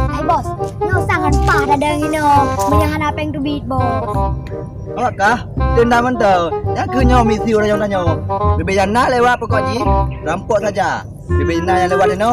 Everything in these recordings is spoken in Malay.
Hai bos, nyo sangat pada dengan menghadapi tu beat bos. Kah? Tenda mentah. Yang kenyo misi orang yang tanya. Bebejana lewat pokoknya. Rampok saja. Bebejana yang lewat ini,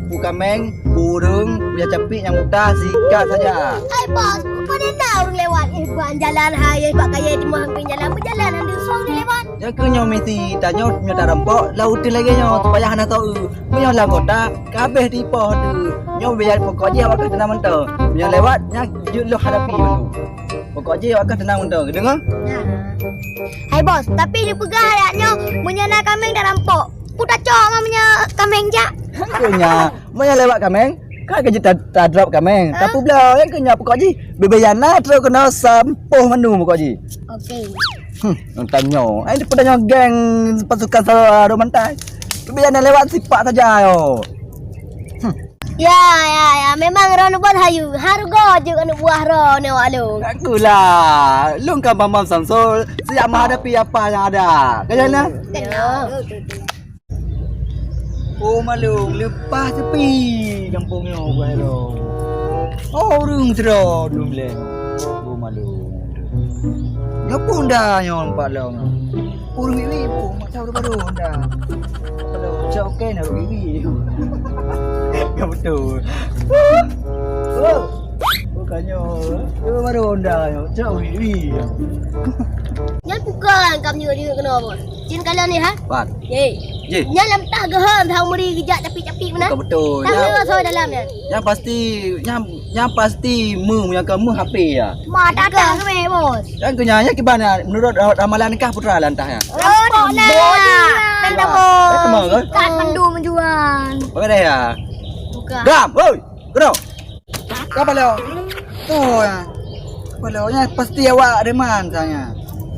bu kameng, burung, punya capik yang mudah sikat saja. Hai bos, pada dah orang lewat. Buat jalan hai, buat kaya di mahang jalan, berjalan ada song dia lewat. Yang kenyo misi tanya punya tak rampok, lautin lagi nyo supaya hana tahu. Punya lah kota, kabeh di poh tu. Nyo biar pokoknya awak kena mentah. Punya lewat, nya juluh hadapi dulu. Pokoknya awak tenang mentah, dengar? Hai bos, tapi dia pegang ayatnya menyana kambing dah rampok. Putar cok mamanya kambing jak. Kenya, mana lewat kameng? Kan kerja tak drop kameng. Tapi belah yang kenya pokoknya bebayana terus kena sampuh menu pokoknya. Okey. Tanya, ini pedanya geng pasukan Sarawak Mantai. Bebayana lewat sipak saja yo. Ya, memang rono buat hayu. Harga je kan buah rono alung. Akulah, lu kan Bambang Samsul siap menghadapi apa yang ada. Kayaknya. Kena. Oh malung, lepas tepi kampungnya buat lo. Oh rung cerah dulu le. Oh malung. Ngapun dah yang empat lo. Urung ini pun macam baru dah. Kalau macam okey nak urung. Ya betul. Oh. Bukannya baru dah yang macam urung. Nyal bukan kamu dia kena bos. Cin kalian ni ha? Pat. Ye. Je. Nyal lam tak geham tahu muri gejak capik-capik mana? Betul. Tak ada so dalam ya. Yang pasti yang pasti yang kamu HP ya. Mata tak ke bos? Dan kenyanya gimana menurut ramalan kah putra lantahnya? Rampok lah. Tanda bos. Tama ke? Kat pandu menjual. Apa dah ya? Bukan. Gam, oi. Kero. Apa lo? Tuh ya. Palaunya pasti awak deman tanya.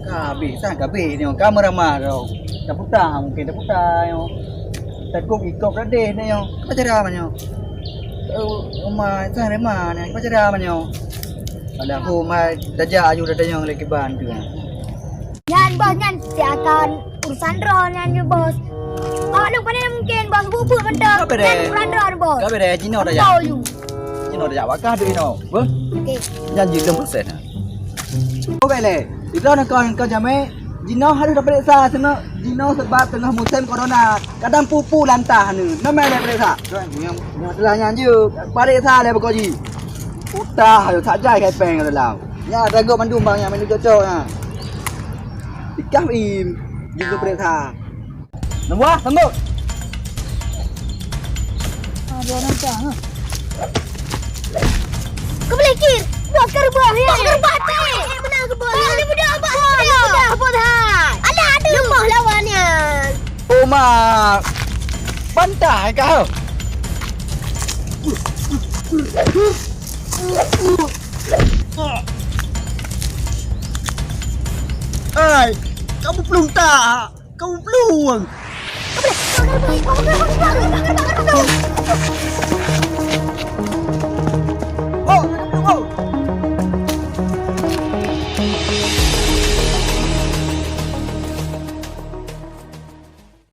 Kabeh ni kamera mah ro. Tak putar mungkin tak putar yo. Takut ikut radeh ni yo. Apa cara manyo? Umma sang deman ni. Apa cara manyo? Ada rumah dajak aju dah yang lagi ban tu. Nyan bos nyan siakan urusan drone nyan bos. Awak lu pada mungkin bos bubuk mendak. Apa dah? Urusan drone bos. Kau dah Cina dah ya? Tahu you. Cina dah awak kah duit no? Ber? Okey. Janji 6%. Okey le. Itu nak kau jamai Jino harus dapat periksa sebab Jino sebab tengah musim corona. Kadang pupu lantah ni. Nama dia periksa. Yang adalah nyanyi. Periksa dia berkoji. Utah ayo tak jai kai peng dalam. Ya rago mandum bang yang menu cocok ya. Dikah im. Jino periksa. Nombor sambut. Ada nanti ha. Kau boleh kir. Buat kerbah ya. Buat kerbah tu. Benar ke bos? Dia mudah abang. Mudah bos hai. Ada. Lemah lawannya. Oma. Bantah kau. Ai, kamu belum tak? Kamu belum. Kau boleh.